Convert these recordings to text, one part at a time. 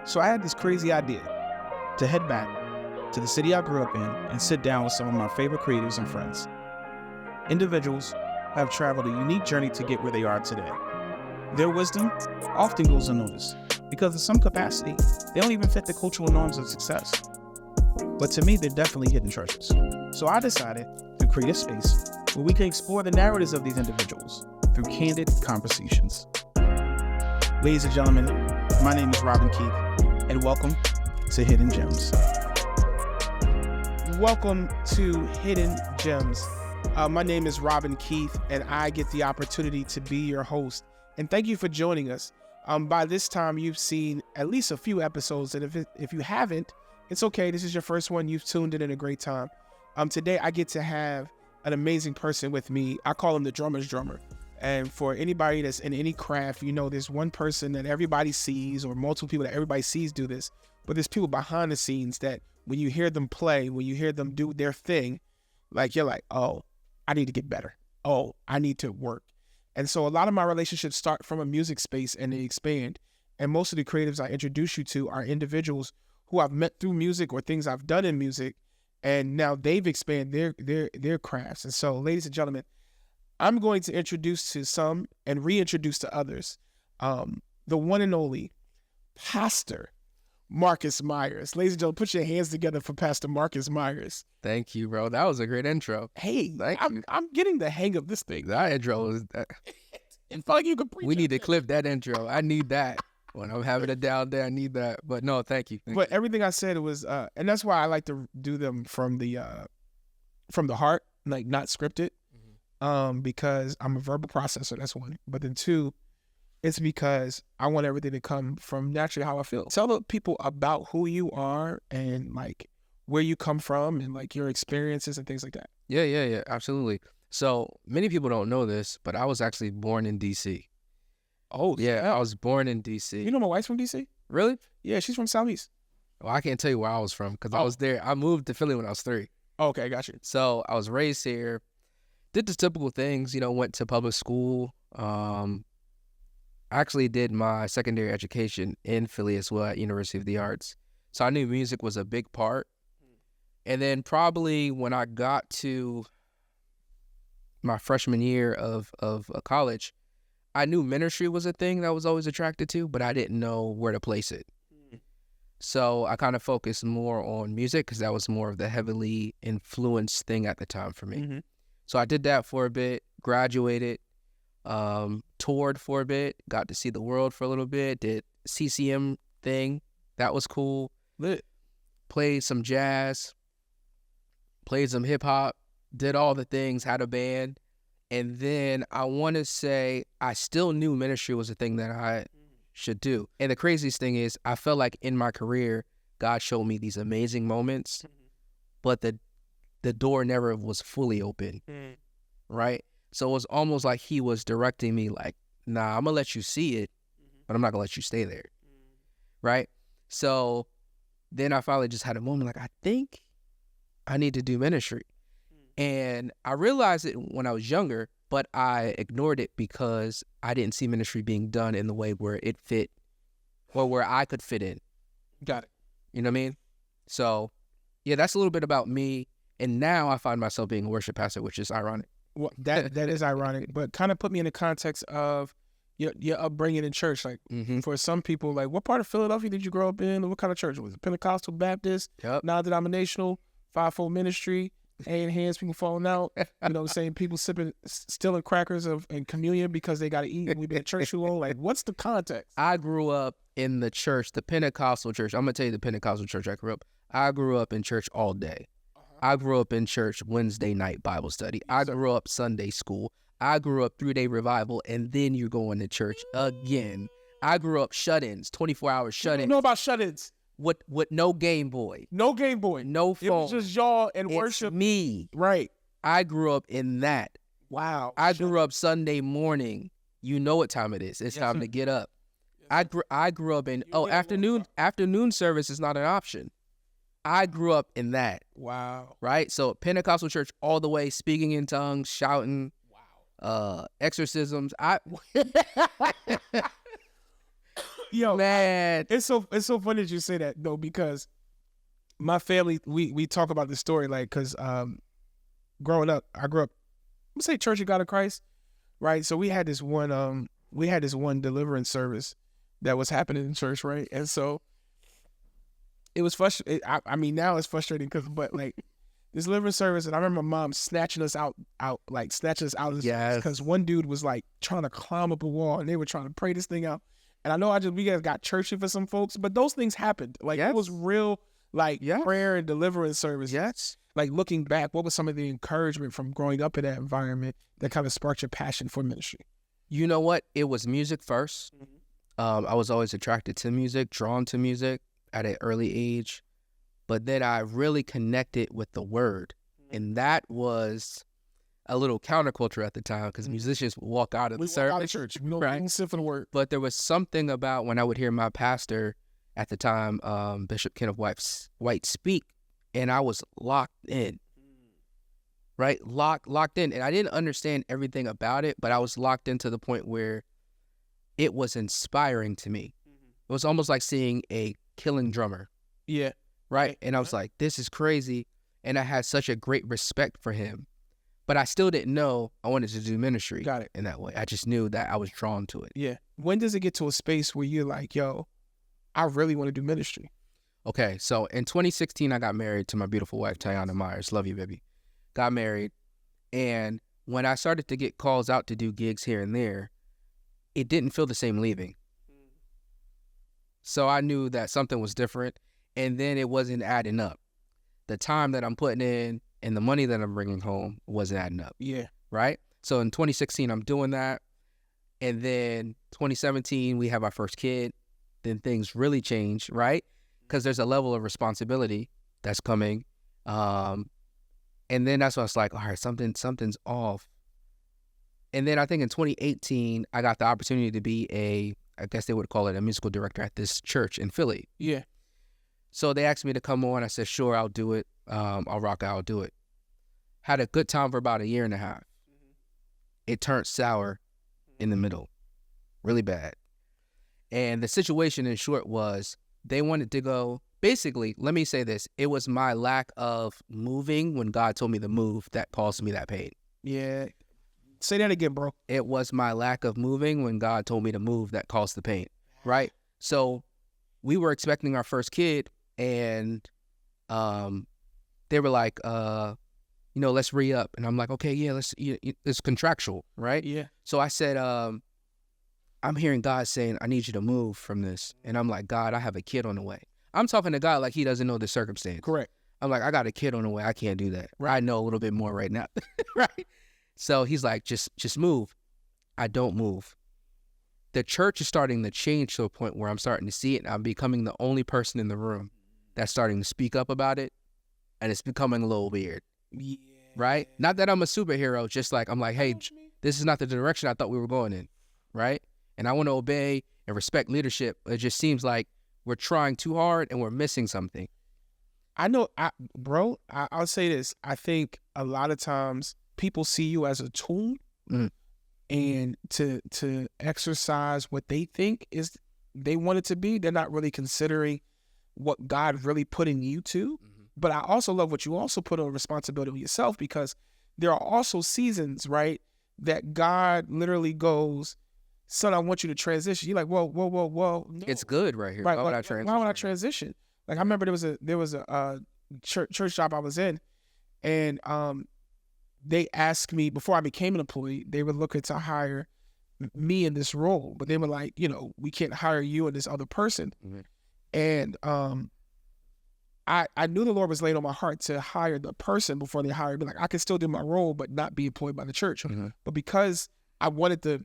So I had this crazy idea to head back to the city I grew up in and sit down with some of my favorite creatives and friends. Individuals who have traveled a unique journey to get where they are today. Their wisdom often goes unnoticed because in some capacity, they don't even fit the cultural norms of success. But to me, they're definitely hidden treasures. So I decided to create a space where we can explore the narratives of these individuals through candid conversations. Ladies and gentlemen, my name is Robin Keith, and welcome to Hidden Gems. Welcome to Hidden Gems. My name is Robin Keith, and I get the opportunity to be your host. And thank you for joining us. By this time, you've seen at least a few episodes, and if you haven't, it's okay. This is your first one. You've tuned in a great time. Today, I get to have an amazing person with me. I call him the drummer's drummer. And for anybody that's in any craft, you know there's one person that everybody sees, or multiple people that everybody sees do this, but there's people behind the scenes that when you hear them play, when you hear them do their thing, like you're like, oh, I need to get better. Oh, I need to work. And so a lot of my relationships start from a music space and they expand. And most of the creatives I introduce you to are individuals who I've met through music or things I've done in music, and now they've expanded their crafts. And so, ladies and gentlemen, I'm going to introduce to some and reintroduce to others the one and only Pastor Marcus Myers. Ladies and gentlemen, put your hands together for Pastor Marcus Myers. Thank you, bro. That was a great intro. Hey, I'm getting the hang of this thing. That intro was... It felt like you could preach. We need to clip that intro. I need that. When I'm having it down there, I need that. But no, thank you. But everything I said was, and that's why I like to do them from the heart, like not scripted. Because I'm a verbal processor, that's one. But then two, it's because I want everything to come from naturally how I feel. Tell the people about who you are and like where you come from and like your experiences and things like that. Yeah, absolutely. So many people don't know this, but I was actually born in D.C. Oh, yeah, I was born in D.C. You know my wife's from D.C.? Really? Yeah, she's from Southeast. Well, I can't tell you where I was from because I was there. I moved to Philly when I was 3. Oh, okay, I got you. So I was raised here. Did the typical things, went to public school. Actually did my secondary education in Philly as well at University of the Arts. So I knew music was a big part. And then probably when I got to my freshman year of college, I knew ministry was a thing that I was always attracted to, but I didn't know where to place it. So I kind of focused more on music because that was more of the heavily influenced thing at the time for me. Mm-hmm. So I did that for a bit, graduated, toured for a bit, got to see the world for a little bit, did CCM thing. That was cool. Lit. Played some jazz, played some hip hop, did all the things, had a band. And then I want to say I still knew ministry was a thing that I should do. And the craziest thing is I felt like in my career, God showed me these amazing moments, but the door never was fully open, right? So it was almost like he was directing me like, nah, I'm going to let you see it, but I'm not going to let you stay there, right? So then I finally just had a moment like, I think I need to do ministry. And I realized it when I was younger, but I ignored it because I didn't see ministry being done in the way where it fit or where I could fit in. Got it. You know what I mean? So, yeah, that's a little bit about me. And now I find myself being a worship pastor, which is ironic. Well, that is ironic, but kind of put me in the context of your upbringing in church. Like for some people, like what part of Philadelphia did you grow up in? What kind of church was it? Pentecostal, Baptist, non-denominational, fivefold ministry, and hands, people falling out. You know what I'm saying? People stealing crackers and communion because they got to eat and we've been at church too long. Like what's the context? I grew up in the church, the Pentecostal church. I'm going to tell you the Pentecostal church I grew up. I grew up in church all day. I grew up in church Wednesday night Bible study. I grew up Sunday school. I grew up 3-day revival, and then you're going to church again. I grew up shut-ins, 24-hour shut-ins. You know about shut-ins? With no Game Boy. No Game Boy. No phone. It was just y'all and worship. Me. Right. I grew up in that. Wow. I grew up Sunday morning. You know what time it is. It's time to get up. Yes, I grew up in, afternoon service is not an option. I grew up in that. Wow. Right? So Pentecostal church all the way, speaking in tongues, shouting, exorcisms. Yo, Man. it's so funny that you say that though, because my family, we talk about this story, like, because growing up, I grew up, I'm gonna say Church of God of Christ, right? So we had this one deliverance service that was happening in church, right? And so it was frustrating. I mean, now it's frustrating but like this deliverance service, and I remember my mom snatching us out of this Yes. because one dude was like trying to climb up a wall, and they were trying to pray this thing out. And I know we guys got churchy for some folks, but those things happened. Like it was real, like prayer and deliverance service. Yes. Like looking back, what was some of the encouragement from growing up in that environment that kind of sparked your passion for ministry? You know what? It was music first. I was always attracted to music, drawn to music at an early age. But then I really connected with the word. And that was a little counterculture at the time because musicians would walk out of the service. Out of church. We don't sit for the word. But there was something about when I would hear my pastor at the time, Bishop Kenneth White speak, and I was locked in. Right? Locked in. And I didn't understand everything about it, but I was locked in to the point where it was inspiring to me. It was almost like seeing a killing drummer. Yeah. Right? And I was like, this is crazy. And I had such a great respect for him. But I still didn't know I wanted to do ministry in that way. I just knew that I was drawn to it. Yeah. When does it get to a space where you're like, yo, I really want to do ministry? Okay. So in 2016, I got married to my beautiful wife, Tiana Myers. Love you, baby. Got married. And when I started to get calls out to do gigs here and there, it didn't feel the same leaving. So I knew that something was different. And then it wasn't adding up. The time that I'm putting in and the money that I'm bringing home wasn't adding up. Yeah. Right? So in 2016, I'm doing that. And then 2017, we have our first kid. Then things really change, right? Because there's a level of responsibility that's coming. And then that's when I was like, all right, something's off. And then I think in 2018, I got the opportunity to be I guess they would call it a musical director at this church in Philly. Yeah. So they asked me to come on. I said, sure, I'll do it. I'll rock out, I'll do it. Had a good time for about 1.5 years. It turned sour in the middle, really bad. And the situation in short was they wanted to go, basically, let me say this. It was my lack of moving when God told me to move that caused me that pain. Yeah. Say that again, bro. It was my lack of moving when God told me to move that caused the pain, right? So we were expecting our first kid, and they were like, let's re-up. And I'm like, okay, yeah, it's contractual, right? Yeah. So I said, I'm hearing God saying, I need you to move from this. And I'm like, God, I have a kid on the way. I'm talking to God like he doesn't know the circumstance. Correct. I'm like, I got a kid on the way. I can't do that. Right. I know a little bit more right now. Right. So he's like, just move. I don't move. The church is starting to change to a point where I'm starting to see it, and I'm becoming the only person in the room that's starting to speak up about it, and it's becoming a little weird. Yeah. Right? Not that I'm a superhero, just like, I'm like, hey, this is not the direction I thought we were going in, right? And I want to obey and respect leadership. It just seems like we're trying too hard and we're missing something. I know, I'll say this. I think a lot of times people see you as a tool, and to exercise what they think is they want it to be. They're not really considering what God really put in you to. But I also love what you also put on responsibility on yourself, because there are also seasons, right, that God literally goes, son, I want you to transition. You're like, whoa. No. It's good right here. Right. Why would I transition? Why would I transition? Like, I remember there was a church job I was in, and they asked me, before I became an employee, they were looking to hire me in this role, but they were like, we can't hire you and this other person. And I knew the Lord was laying on my heart to hire the person before they hired me. Like, I could still do my role, but not be employed by the church. But because I wanted the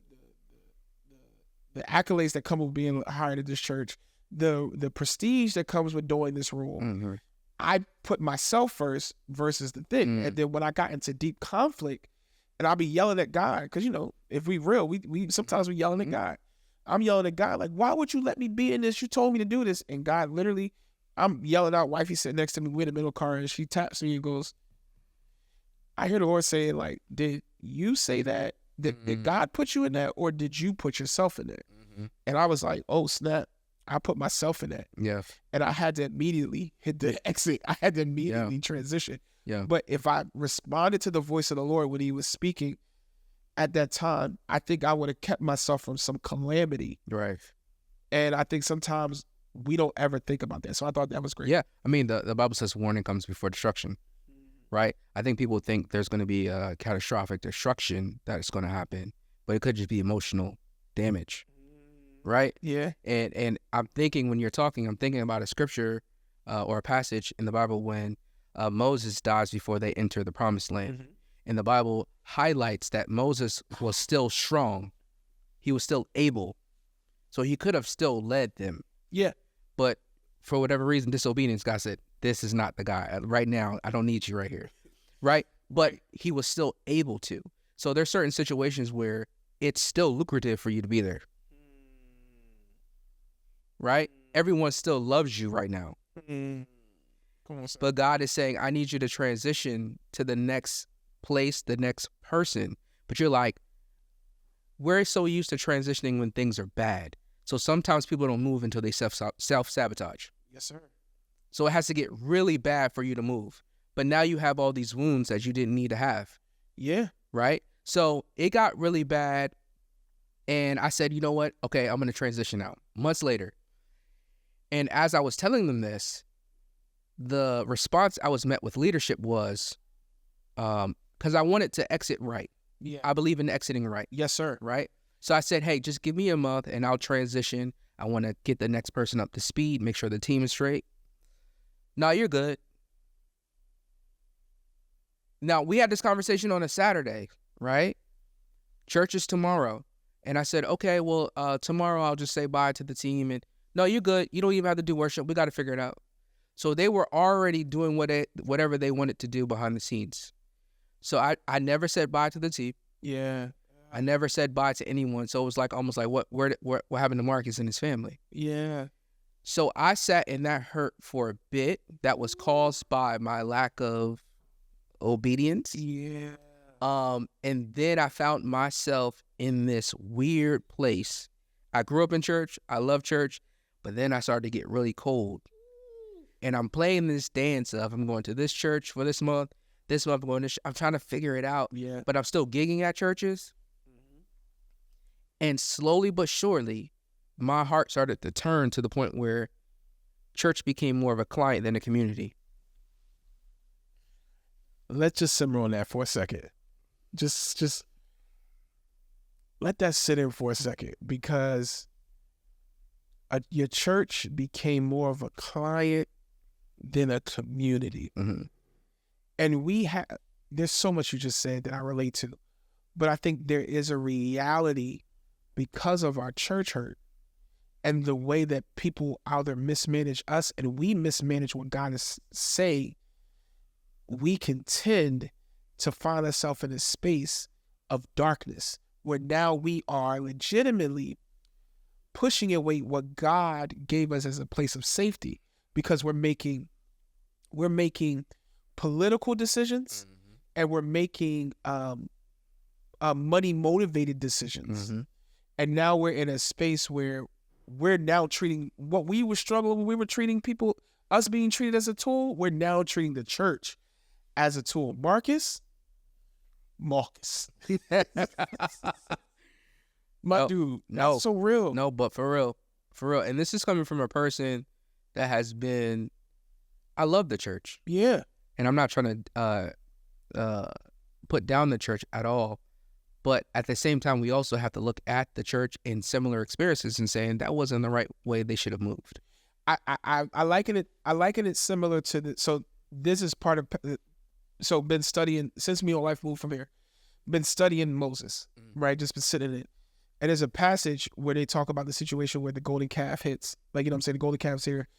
accolades that come with being hired at this church, the prestige that comes with doing this role, I put myself first versus the thing. And then when I got into deep conflict, and I'll be yelling at God, because, if we real, we sometimes we yelling at God. I'm yelling at God, like, why would you let me be in this? You told me to do this. And God literally, I'm yelling out, wifey sitting next to me, we're in the middle car, and she taps me and goes, I hear the Lord saying, like, did you say that? Did God put you in that, or did you put yourself in that? And I was like, oh, snap. I put myself in that. Yeah. And I had to immediately hit the exit. I had to immediately transition. Yeah. But if I responded to the voice of the Lord when he was speaking at that time, I think I would have kept myself from some calamity. Right. And I think sometimes we don't ever think about that. So I thought that was great. Yeah. I mean, the Bible says warning comes before destruction, right? I think people think there's going to be a catastrophic destruction that is going to happen, but it could just be emotional damage, right? Yeah. And I'm thinking, when you're talking, I'm thinking about a scripture or a passage in the Bible when Moses dies before they enter the promised land. Mm-hmm. And the Bible highlights that Moses was still strong. He was still able. So he could have still led them. Yeah. But for whatever reason, disobedience, God said, this is not the guy. Right now, I don't need you right here. Right? But he was still able to. So there's certain situations where it's still lucrative for you to be there. Right? Everyone still loves you right now. Come on, son. But God is saying, I need you to transition to the next place, the next person. But you're like, we're so used to transitioning when things are bad. So sometimes people don't move until they self-sabotage. Yes, sir. So it has to get really bad for you to move. But now you have all these wounds that you didn't need to have. Yeah. Right? So it got really bad. And I said, you know what? Okay, I'm going to transition out. Months later. And as I was telling them this, the response I was met with leadership was, because I wanted to exit right. Yeah. I believe in exiting right. Yes, sir. Right? So I said, hey, just give me a month and I'll transition. I want to get the next person up to speed, make sure the team is straight. No, you're good. Now, we had this conversation on a Saturday, right? Church is tomorrow. And I said, okay, well, tomorrow I'll just say bye to the team. And no, you're good. You don't even have to do worship. We got to figure it out. So they were already doing whatever they wanted to do behind the scenes. So I never said bye to the team. Yeah. I never said bye to anyone. So it was like almost like what happened to Marcus and his family. Yeah. So I sat in that hurt for a bit that was caused by my lack of obedience. Yeah. And then I found myself in this weird place. I grew up in church. I love church. But then I started to get really cold. And I'm playing this dance of I'm going to this church for this month. This month I'm going to I'm trying to figure it out. Yeah. But I'm still gigging at churches. And slowly but surely, my heart started to turn to the point where church became more of a client than a community. Let's just simmer on that for a second. Just let that sit in for a second, because your church became more of a client than a community. Mm-hmm. And there's so much you just said that I relate to, but I think there is a reality because of our church hurt and the way that people either mismanage us and we mismanage what God is saying, we can tend to find ourselves in a space of darkness where now we are legitimately pushing away what God gave us as a place of safety, because we're making political decisions, and we're making money motivated decisions. Mm-hmm. And now we're in a space where we're now treating what we were struggling when we were treating people, us being treated as a tool, we're now treating the church as a tool. Marcus. Dude, no, that's so real. No, but for real. And this is coming from a person that has been, I love the church. Yeah. And I'm not trying to put down the church at all. But at the same time, we also have to look at the church in similar experiences and saying that wasn't the right way they should have moved. I liken it similar to so this is part of, so been studying, since me and wife moved from here, been studying Moses, right? Just been sitting in it. And there's a passage where they talk about the situation where the golden calf hits, like, you know what I'm saying? The golden calf's here.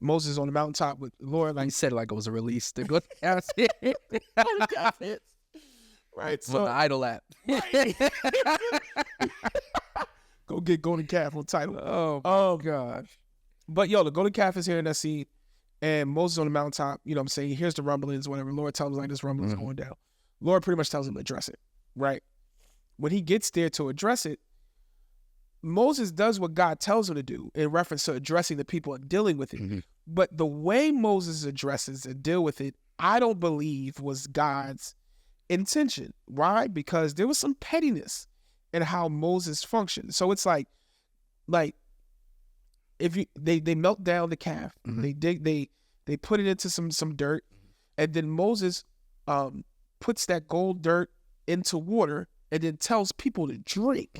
Moses on the mountaintop with the Lord. Like, you said it like it was a release. The golden calf hits. Right. So, the idol app. Right. Go get golden calf on title. Oh, gosh. But the golden calf is here in that scene. And Moses on the mountaintop, you know what I'm saying? He hears the rumblings, whatever. Lord tells him, like, this rumbling's going down. Lord pretty much tells him to address it, right? When he gets there to address it, Moses does what God tells him to do in reference to addressing the people and dealing with it. But the way Moses addresses and deal with it, I don't believe was God's intention. Why? Because there was some pettiness in how Moses functioned. So it's like if they melt down the calf, they put it into some dirt, and then Moses puts that gold dirt into water and then tells people to drink.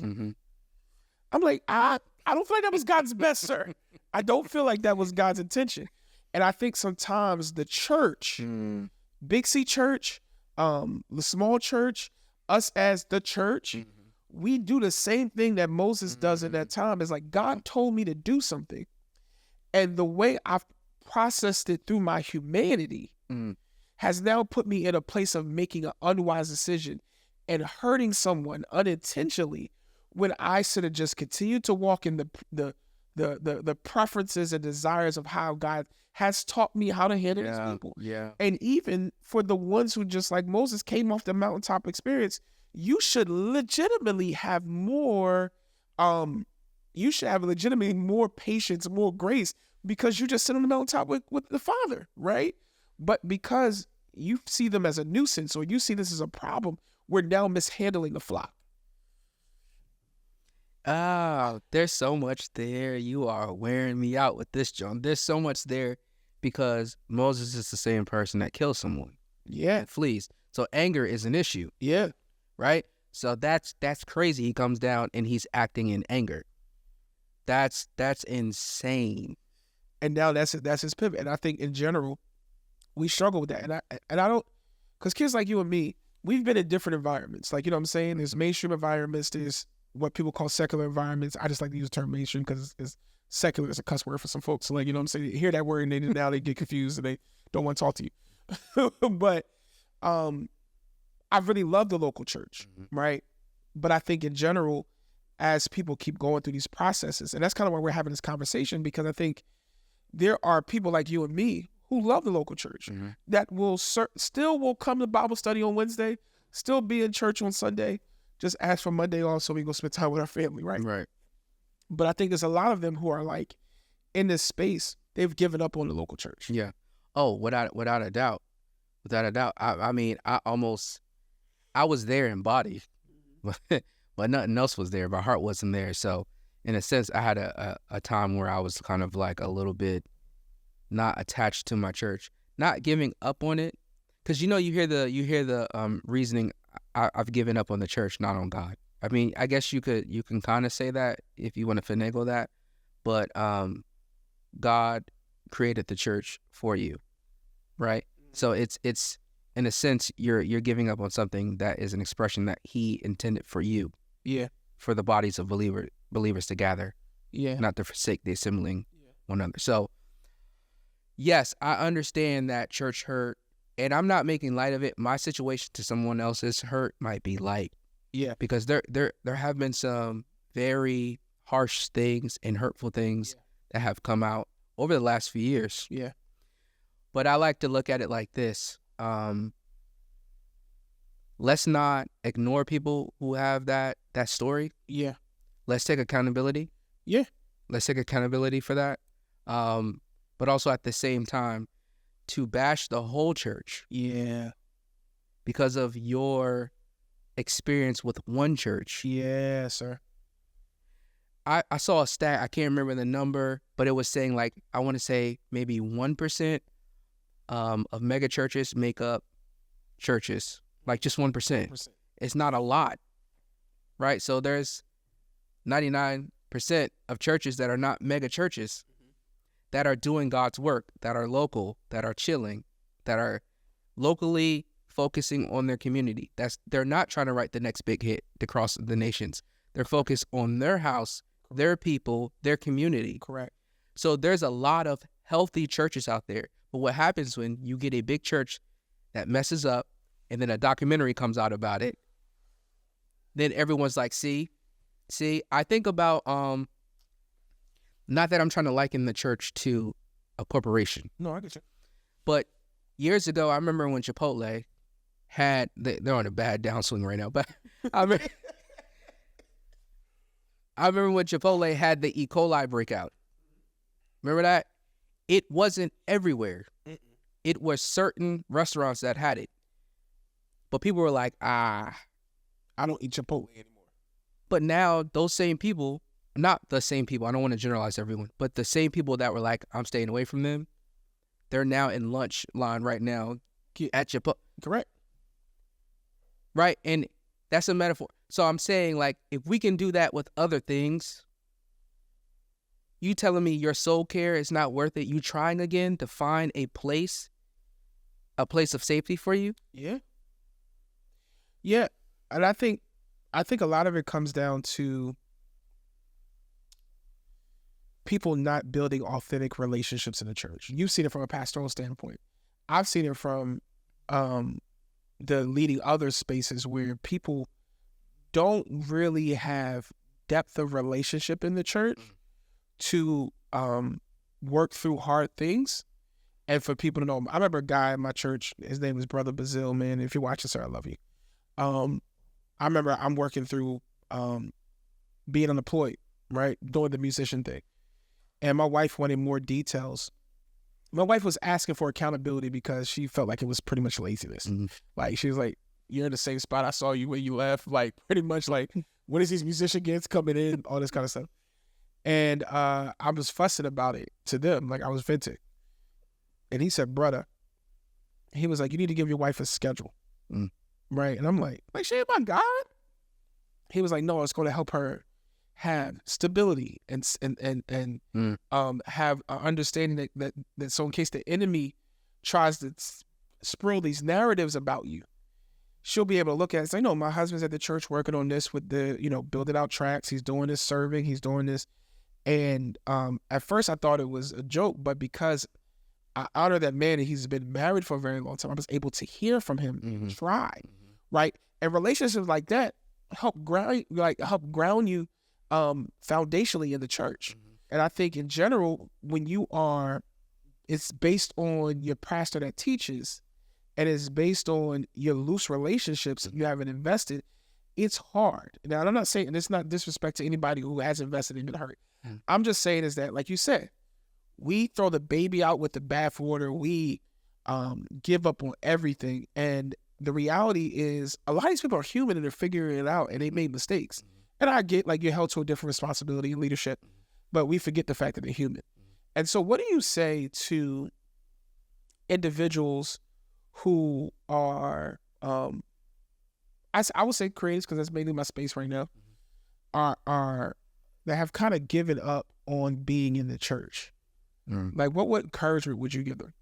I'm like, I don't feel like that was God's best, sir. I don't feel like that was God's intention. And I think sometimes the church, Big C church, the small church, us as the church, we do the same thing that Moses does in that time. It's like, God told me to do something. And the way I've processed it through my humanity has now put me in a place of making an unwise decision and hurting someone unintentionally, when I should have just continued to walk in the preferences and desires of how God has taught me how to handle his people. And even for the ones who, just like Moses, came off the mountaintop experience, you should legitimately have more, more patience, more grace, because you just sit on the mountaintop with the Father, right? But because you see them as a nuisance, or you see this as a problem, we're now mishandling the flock. Oh, there's so much there. You are wearing me out with this, John. There's so much there, because Moses is the same person that kills someone. Yeah. Flees. So anger is an issue. Yeah. Right? So that's crazy. He comes down and he's acting in anger. That's insane. And now that's his pivot. And I think in general, we struggle with that. And I don't, because kids like you and me, we've been in different environments. Like, you know what I'm saying? There's mainstream environments. There's what people call secular environments. I just like to use the term mainstream because it's secular is a cuss word for some folks. So, like, you know what I'm saying? You hear that word and now they get confused and they don't want to talk to you. But I really love the local church, right? But I think in general, as people keep going through these processes, and that's kind of why we're having this conversation, because I think there are people like you and me who love the local church that will still will come to Bible study on Wednesday, still be in church on Sunday, just ask for Monday off so we can go spend time with our family, right? Right. But I think there's a lot of them who are like, in this space, they've given up on the local church. Yeah. Oh, without a doubt. Without a doubt. I mean, I was there in body, but nothing else was there. My heart wasn't there. So in a sense, I had a time where I was kind of like a little bit not attached to my church, not giving up on it. Because, you hear the reasoning, I've given up on the church, not on God. I mean, I guess you can kind of say that if you want to finagle that, but God created the church for you, right? So it's in a sense you're giving up on something that is an expression that He intended for you, for the bodies of believers to gather, not to forsake the assembling one another. So yes, I understand that church hurt. And I'm not making light of it. My situation to someone else's hurt might be light. Yeah. Because there have been some very harsh things and hurtful things that have come out over the last few years. Yeah. But I like to look at it like this. Let's not ignore people who have that story. Yeah. Let's take accountability. Yeah. Let's take accountability for that. But also at the same time, to bash the whole church. Yeah. Because of your experience with one church. Yeah, sir. I saw a stat, I can't remember the number, but it was saying like, I want to say maybe 1% of mega churches make up churches. Like just 1%. It's not a lot, right? So there's 99% of churches that are not mega churches, that are doing God's work, that are local, that are chilling, that are locally focusing on their community. They're not trying to write the next big hit across the nations. They're focused on their house, their people, their community. Correct. So there's a lot of healthy churches out there. But what happens when you get a big church that messes up and then a documentary comes out about it, then everyone's like, see, I think about, not that I'm trying to liken the church to a corporation. No, I get you. But years ago, I remember when Chipotle they're on a bad downswing right now, but I mean, I remember when Chipotle had the E. coli breakout. Remember that? It wasn't everywhere. Mm-mm. It was certain restaurants that had it. But people were like, I don't eat Chipotle anymore. But now those same people, not the same people, I don't want to generalize everyone, but the same people that were like, I'm staying away from them, they're now in lunch line right now at Chipotle. Correct. Right? And that's a metaphor. So I'm saying, like, if we can do that with other things, you telling me your soul care is not worth it? You trying again to find a place of safety for you? Yeah. Yeah. And I think a lot of it comes down to people not building authentic relationships in the church. You've seen it from a pastoral standpoint. I've seen it from the leading other spaces where people don't really have depth of relationship in the church to work through hard things and for people to know. I remember a guy in my church, his name was Brother Bazil, man. If you're watching, sir, I love you. I remember I'm working through being unemployed, right? Doing the musician thing. And my wife wanted more details. My wife was asking for accountability because she felt like it was pretty much laziness. Mm-hmm. Like, she was like, you're in the same spot I saw you when you left. Like, pretty much like, when is these musician gigs coming in? All this kind of stuff. And I was fussing about it to them. Like, I was venting. And he said, brother, he was like, you need to give your wife a schedule. Mm. Right? And I'm like, she ain't my God. He was like, no, it's going to help her have stability and have an understanding that so in case the enemy tries to sprinkle these narratives about you, she'll be able to look at it and say, no, my husband's at the church working on this with the, building out tracks. He's doing this serving. He's doing this. And at first I thought it was a joke, but because I honor that man and he's been married for a very long time, I was able to hear from him try, right? And relationships like that help ground you foundationally in the church. And I think in general, when it's based on your pastor that teaches and it's based on your loose relationships that you haven't invested, it's hard. Now, I'm not saying, and it's not disrespect to anybody who has invested and been hurt. I'm just saying is that, like you said, we throw the baby out with the bathwater. We give up on everything. And the reality is a lot of these people are human and they're figuring it out and they made mistakes. And I get, like, you're held to a different responsibility in leadership, but we forget the fact that they're human. And so what do you say to individuals who are, I would say creatives, because that's mainly my space right now, are that have kind of given up on being in the church? Like, what encouragement would you give them?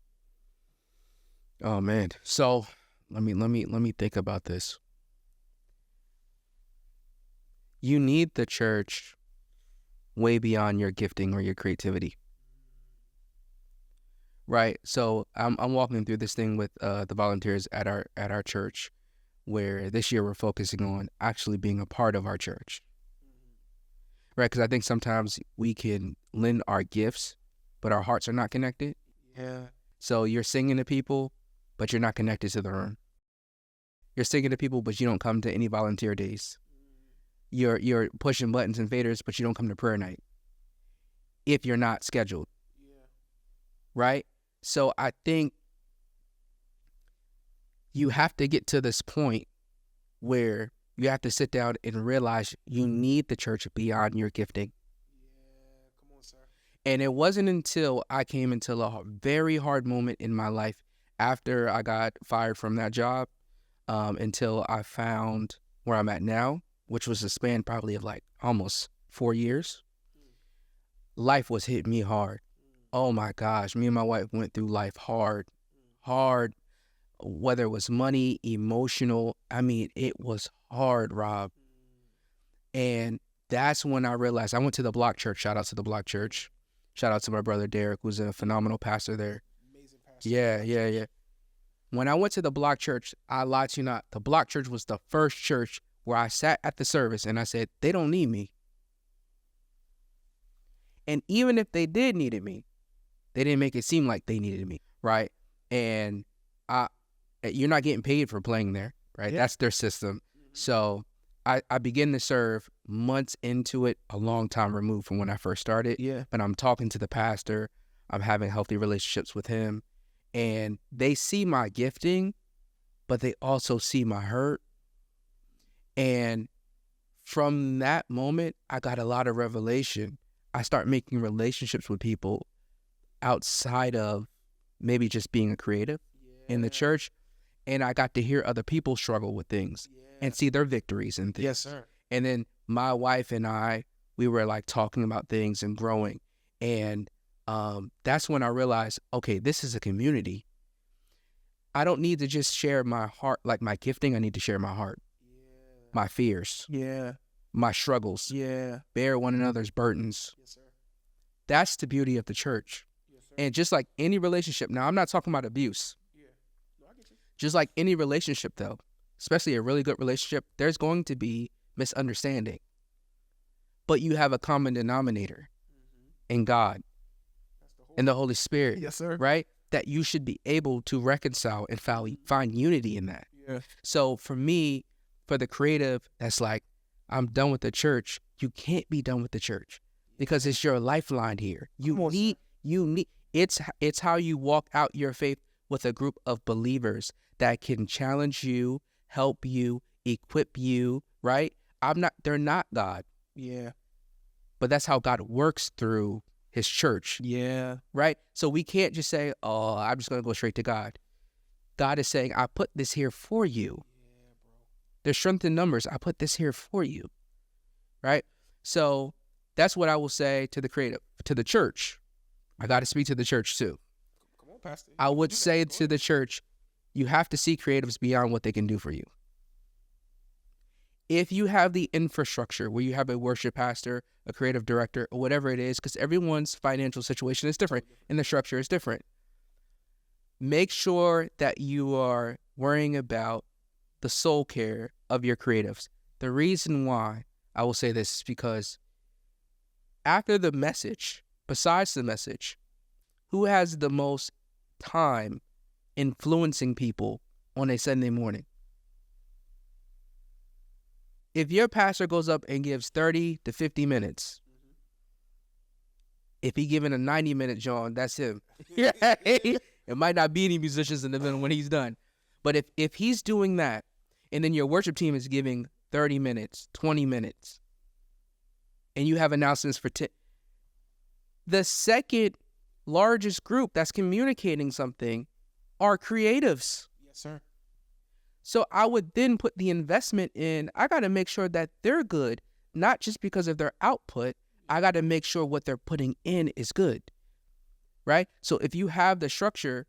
Oh man. So let me think about this. You need the church way beyond your gifting or your creativity. Right? So I'm walking through this thing with the volunteers at our church, where this year we're focusing on actually being a part of our church. Right? Because I think sometimes we can lend our gifts, but our hearts are not connected. Yeah. So you're singing to people, but you're not connected to the room. You're singing to people, but you don't come to any volunteer days. You're pushing buttons and faders, but you don't come to prayer night if you're not scheduled. Yeah. Right? So I think you have to get to this point where you have to sit down and realize you need the church beyond your gifting. Yeah, come on, sir. And it wasn't until I came into a very hard moment in my life after I got fired from that job, until I found where I'm at now, which was a span probably of like almost 4 years. Life was hitting me hard. Oh my gosh, me and my wife went through life hard, whether it was money, emotional. I mean, it was hard, Rob. And that's when I realized I went to the Block Church. Shout out to the Block Church. Shout out to my brother Derek, who's a phenomenal pastor there. Amazing pastor. Yeah. When I went to the Block Church, I lied to you not, the Block Church was the first church where I sat at the service and I said, they don't need me. And even if they did needed me, they didn't make it seem like they needed me, right? And you're not getting paid for playing there, right? Yeah. That's their system. So I begin to serve months into it, a long time removed from when I first started. Yeah. But I'm talking to the pastor. I'm having healthy relationships with him. And they see my gifting, but they also see my hurt. And from that moment, I got a lot of revelation. I start making relationships with people outside of maybe just being a creative in the church. And I got to hear other people struggle with things and see their victories and things. Yes, sir. And then my wife and I, we were like talking about things and growing. And that's when I realized, okay, this is a community. I don't need to just share my heart, like my gifting. I need to share my heart, my fears, my struggles, bear one another's burdens. Yes, sir. That's the beauty of the church. Yes, sir. And just like any relationship, now I'm not talking about abuse. No, I get you. Just like any relationship, though, especially a really good relationship, there's going to be misunderstanding. But you have a common denominator in God and the Holy Spirit, Yes, sir. right? That you should be able to reconcile and find unity in that. Yeah. So for me, for the creative, that's like, I'm done with the church. You can't be done with the church because it's your lifeline here. You need, it's how you walk out your faith with a group of believers that can challenge you, help you, equip you, right? They're not God. Yeah. But that's how God works through his church. Yeah. Right? So we can't just say, oh, I'm just going to go straight to God. God is saying, I put this here for you. Yeah, bro. There's strength in numbers. I put this here for you. Right? So that's what I will say to the creative, to the church. I got to speak to the church too. Come on, Pastor. I would say to the church, you have to see creatives beyond what they can do for you. If you have the infrastructure where you have a worship pastor, a creative director, or whatever it is, because everyone's financial situation is different and the structure is different, make sure that you are worrying about the soul care of your creatives. The reason why I will say this is because after the message, besides the message, who has the most time influencing people on a Sunday morning? If your pastor goes up and gives 30 to 50 minutes, if he given a 90-minute John, that's him. It might not be any musicians in the middle when he's done. But if he's doing that, and then your worship team is giving 30 minutes, 20 minutes, and you have announcements for 10, the second largest group that's communicating something are creatives. Yes, sir. So I would then put the investment in, I got to make sure that they're good, not just because of their output. I got to make sure what they're putting in is good, right? So if you have the structure,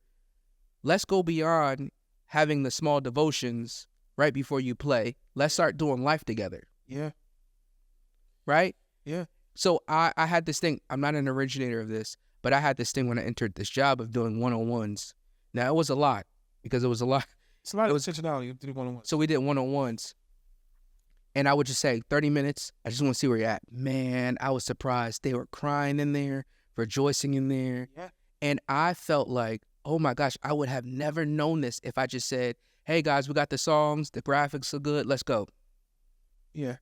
let's go beyond having the small devotions right before you play. Let's start doing life together. Yeah. Right? Yeah. So I had this thing, I'm not an originator of this, but I had this thing when I entered this job of doing one-on-ones. Now, it was a lot because it was a lot. It's a lot of intentionality to do one-on-one. So we did one-on-ones. And I would just say, 30 minutes, I just want to see where you're at. Man, I was surprised. They were crying in there, rejoicing in there. Yeah. And I felt like, oh my gosh, I would have never known this if I just said, hey guys, we got the songs, the graphics are good, let's go. Yeah.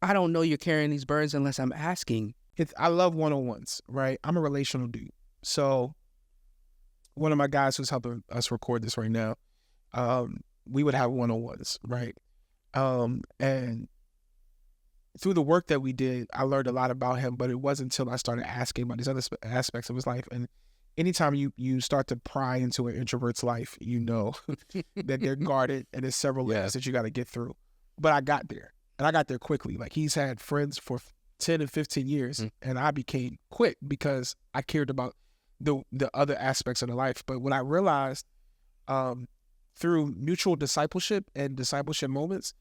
I don't know you're carrying these burdens unless I'm asking. I love one-on-ones, right? I'm a relational dude. So one of my guys who's helping us record this right now, we would have one-on-ones, right? And through the work that we did, I learned a lot about him, but it wasn't until I started asking about these other aspects of his life. And anytime you start to pry into an introvert's life, you know that they're guarded and there's several layers that you got to get through. But I got there, and I got there quickly. Like, he's had friends for 10 and 15 years, and I became quick because I cared about the other aspects of the life. But what I realized through mutual discipleship and discipleship moments,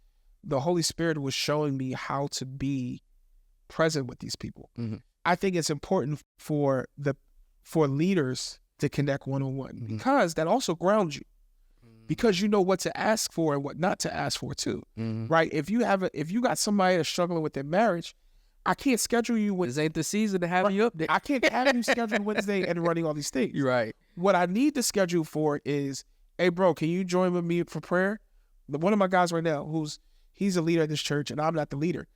the Holy Spirit was showing me how to be present with these people. Mm-hmm. I think it's important for leaders to connect one-on-one because that also grounds you, because you know what to ask for and what not to ask for too, right? If you got somebody that's struggling with their marriage, I can't schedule you with. This ain't the season to have you up there. I can't have you scheduled Wednesday and running all these things. You're right. What I need to schedule for is, hey bro, can you join with me for prayer? One of my guys right now, he's a leader at this church and I'm not the leader.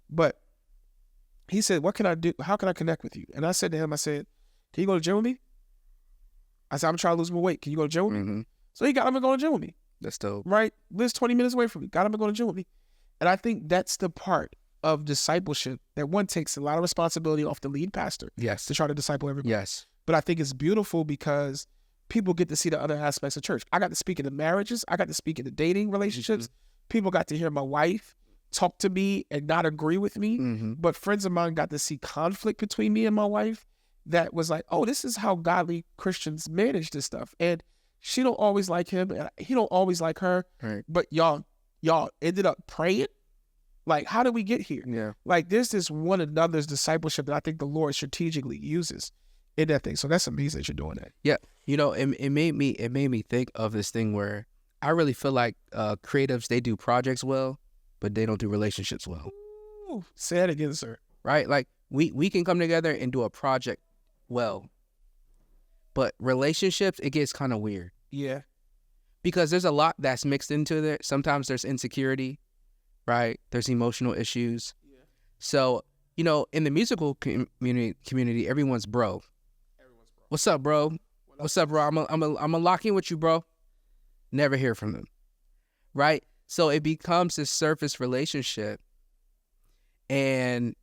But he said, what can I do? How can I connect with you? And I said to him, I said, can you go to the gym with me? I said, I'm trying to lose more weight. Can you go to the gym with me? Mm-hmm. So he got him to go to the gym with me. That's dope. Right? Lives 20 minutes away from me. Got him to go to the gym with me. And I think that's the part of discipleship that one takes a lot of responsibility off the lead pastor. Yes. To try to disciple everybody. Yes. But I think it's beautiful because people get to see the other aspects of church. I got to speak in the marriages. I got to speak in the dating relationships. Mm-hmm. People got to hear my wife talk to me and not agree with me. Mm-hmm. But friends of mine got to see conflict between me and my wife that was like, oh, this is how godly Christians manage this stuff. And she don't always like him. And he don't always like her. Right. But y'all ended up praying. Like, how did we get here? Yeah. Like, there's this one another's discipleship that I think the Lord strategically uses in that thing. So that's amazing that you're doing that. Yeah. You know, it made me think of this thing where I really feel like creatives, they do projects well, but they don't do relationships well. Ooh, say that again, sir. Right? Like, we can come together and do a project well, but relationships, it gets kind of weird. Yeah. Because there's a lot that's mixed into there. Sometimes there's insecurity, right? There's emotional issues. Yeah. So, you know, in the musical community, everyone's bro. What's up, bro? What's up, bro? I'm a lock in with you, bro. Never hear from them, right? So it becomes this surface relationship, and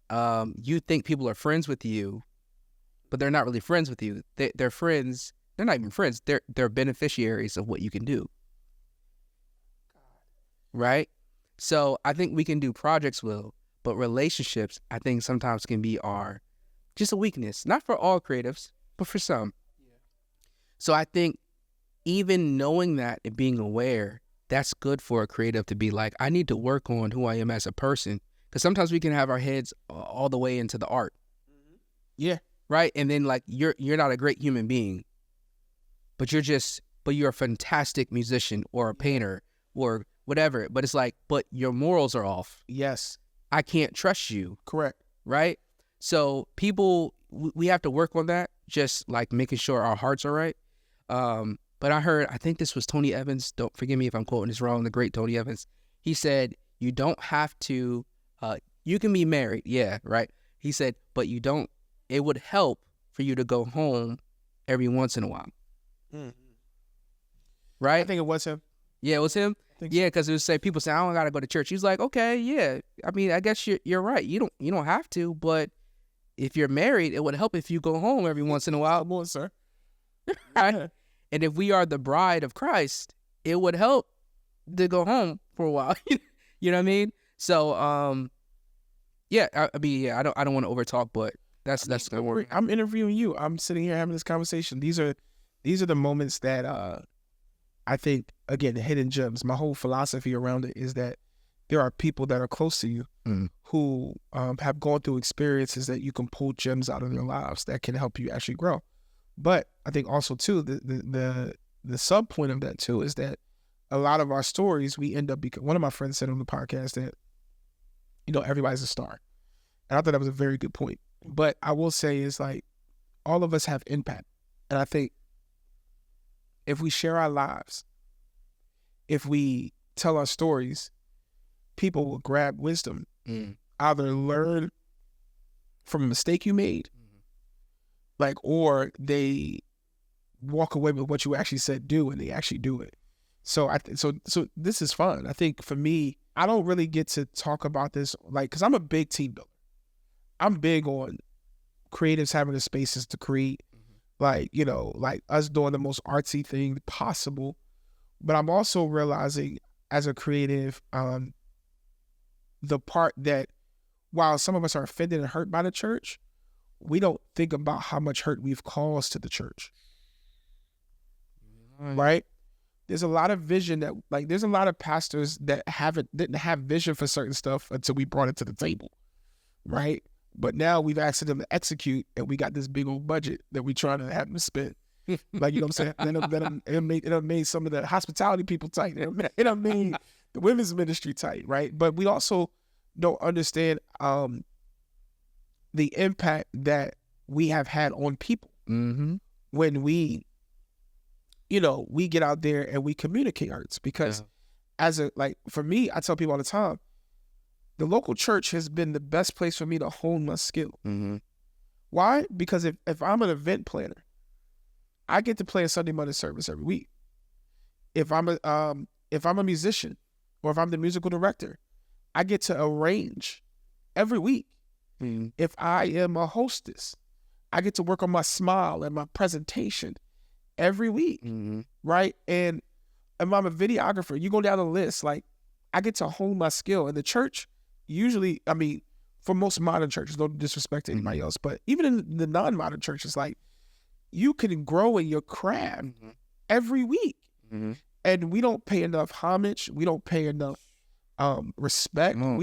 you think people are friends with you, but they're not really friends with you. They're friends. They're not even friends. They're beneficiaries of what you can do, right? So I think we can do projects well, but relationships, I think sometimes can be just a weakness. Not for all creatives, but for some. Yeah. So I think even knowing that and being aware, that's good for a creative to be like, I need to work on who I am as a person. Because sometimes we can have our heads all the way into the art. Mm-hmm. Yeah. Right? And then like you're not a great human being, but you're a fantastic musician or a painter or whatever. But it's like, but your morals are off. Yes. I can't trust you. Correct. Right? So we have to work on that, just like making sure our hearts are right. But I think this was Tony Evans. Don't forgive me if I'm quoting this wrong. The great Tony Evans. He said, you don't have to, you can be married. Yeah. Right. He said, but it would help for you to go home every once in a while. Mm-hmm. Right. I think it was him. Yeah, it was him. Yeah. Cause it would say, people say, I don't got to go to church. He's like, okay, yeah. I mean, I guess you're right. You don't have to, but if you're married, it would help if you go home every once in a while. Come on, sir. Right? And if we are the bride of Christ, it would help to go home for a while. You know what I mean? So, I don't want to overtalk, but that's gonna work. I'm interviewing you. I'm sitting here having this conversation. These are the moments that I think, again, hidden gems. My whole philosophy around it is that there are people that are close to you who have gone through experiences that you can pull gems out of their lives that can help you actually grow. But I think also too, the sub point of that too is that a lot of our stories, we end up one of my friends said on the podcast that, everybody's a star. And I thought that was a very good point. But I will say is like, all of us have impact. And I think if we share our lives, if we tell our stories, people will grab wisdom, either learn from a mistake you made, or they walk away with what you actually said do, and they actually do it. So so this is fun. I think for me, I don't really get to talk about this, because I'm a big team builder. I'm big on creatives having the spaces to create, like us doing the most artsy thing possible. But I'm also realizing as a creative, the part that while some of us are offended and hurt by the church, we don't think about how much hurt we've caused to the church. Right? There's a lot of vision that, there's a lot of pastors that didn't have vision for certain stuff until we brought it to the table. Right? But now we've asked them to execute, and we got this big old budget that we're trying to have them spend. You know what I'm saying? It made some of the hospitality people tight. It made the women's ministry tight, right? But we also don't understand the impact that we have had on people when we get out there and we communicate arts. Because for me, I tell people all the time, the local church has been the best place for me to hone my skill. Mm-hmm. Why? Because if I'm an event planner, I get to play a Sunday Monday service every week. If I'm a musician, or if I'm the musical director, I get to arrange every week. Mm-hmm. If I am a hostess, I get to work on my smile and my presentation every week, Mm-hmm. right? And if I'm a videographer, you go down the list, like I get to hone my skill. And the church usually, I mean, for most modern churches, no disrespect to anybody else, but even in the non-modern churches, like you can grow in your craft Mm-hmm. every week. Mm-hmm. And we don't pay enough homage. We don't pay enough respect. Mm.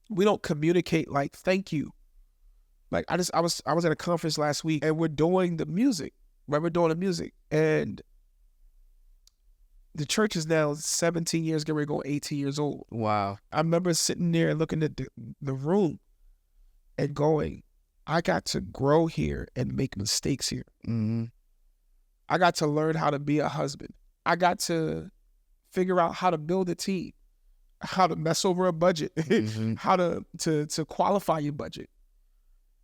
We don't communicate like thank you. Like I was at a conference last week and we're doing the music. Right? We're doing the music. And the church is now 17 years, getting ready to go 18 years old. Wow. I remember sitting there and looking at the room and going, I got to grow here and make mistakes here. Mm-hmm. I got to learn how to be a husband. I got to figure out how to build a team, how to mess over a budget, Mm-hmm. how to qualify your budget.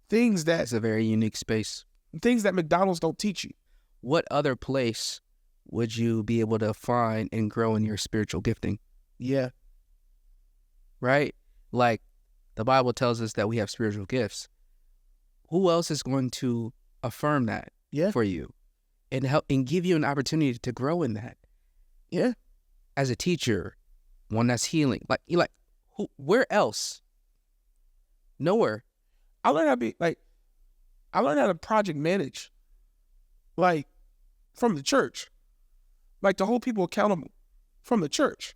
Things It's a very unique space. that McDonald's don't teach you. What other place would you be able to find and grow in your spiritual gifting? Yeah. Right? Like the Bible tells us that we have spiritual gifts. Who else is going to affirm that Yeah. for you and help and give you an opportunity to grow in that? Yeah. As a teacher, one that's healing. Where else? Nowhere. I learned how to project manage, like from the church, like to hold people accountable from the church.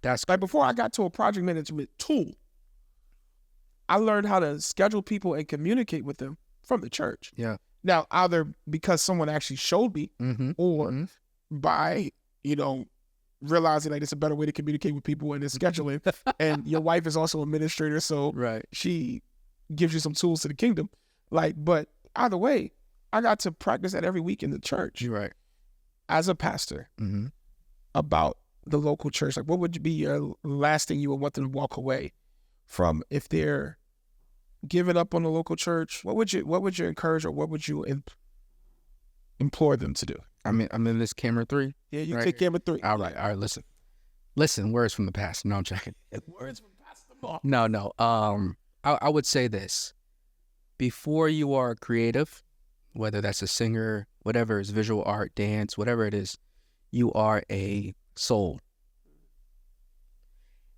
That's Like before I got to a project management tool, I learned how to schedule people and communicate with them from the church. Yeah. Now, either because someone actually showed me Mm-hmm. or by, realizing like it's a better way to communicate with people and it's scheduling. And your wife is also an administrator, so Right. she gives you some tools to the kingdom. But either way, I got to practice that every week in the church You're right. as a pastor Mm-hmm. about the local church. Like, what would be your last thing you would want them to walk away from if they're giving up on the local church? What would you encourage, or what would you implore them to do? I'm in this camera 3. Yeah, you Right take here. Ep.03. All right. Listen. Words from the past. No, I'm checking. Words from Pastor Mark. No. I would say this: before you are creative, whether that's a singer, whatever is visual art, dance, whatever it is, you are a soul.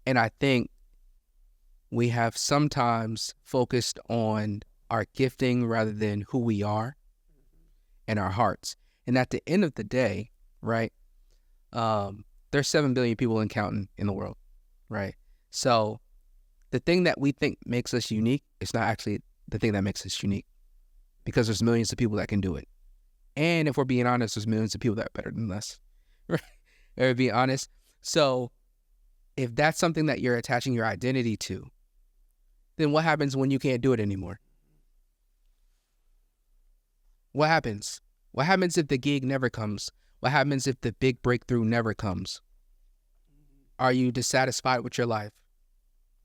And I think we have sometimes focused on our gifting rather than who we are and our hearts. And at the end of the day, right, there's 7 billion people and counting in the world, right? So the thing that we think makes us unique is not actually the thing that makes us unique, because there's millions of people that can do it. And if we're being honest, there's millions of people that are better than us, right? Or be honest. So if that's something that you're attaching your identity to, then what happens when you can't do it anymore? What happens? What happens if the gig never comes? What happens if the big breakthrough never comes? Are you dissatisfied with your life?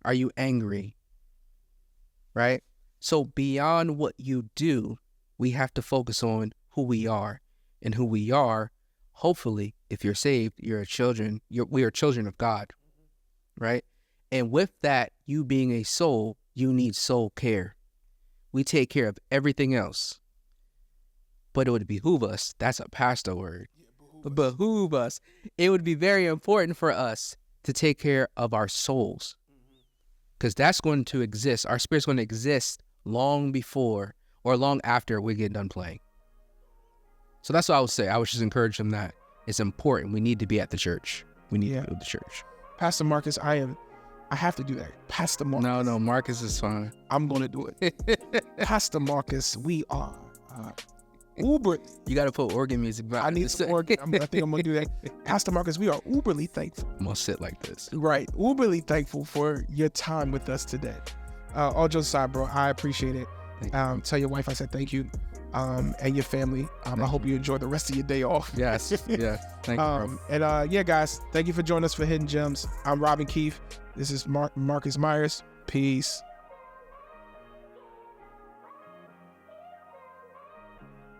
Are you angry? Right? So beyond what you do, we have to focus on who we are. And who we are, hopefully, if you're saved, we are children of God. Right? And with that, you being a soul, you need soul care. We take care of everything else. But it would behoove us, that's a pastor word, behoove us. It would be very important for us to take care of our souls, because that's going to exist. Our spirit's going to exist long before or long after we get done playing. So that's what I would say. I would just encourage them that it's important. We need to be at the church. We need to be at the church. Pastor Marcus, I have to do that. Pastor Marcus. No, Marcus is fine. I'm going to do it. Pastor Marcus, we are uber. You got to put organ music back. I need some organ. I think I'm going to do that. Pastor Marcus, we are uberly thankful. I'm going to sit like this. Right. Uberly thankful for your time with us today. All jokes aside, bro, I appreciate it. Tell your wife I said thank you. and your family. I hope you enjoy the rest of your day off. Yes. Yeah. Thank you, bro. And yeah, guys, thank you for joining us for Hidden Gems. I'm Robin Keith. This is Marcus Myers. Peace.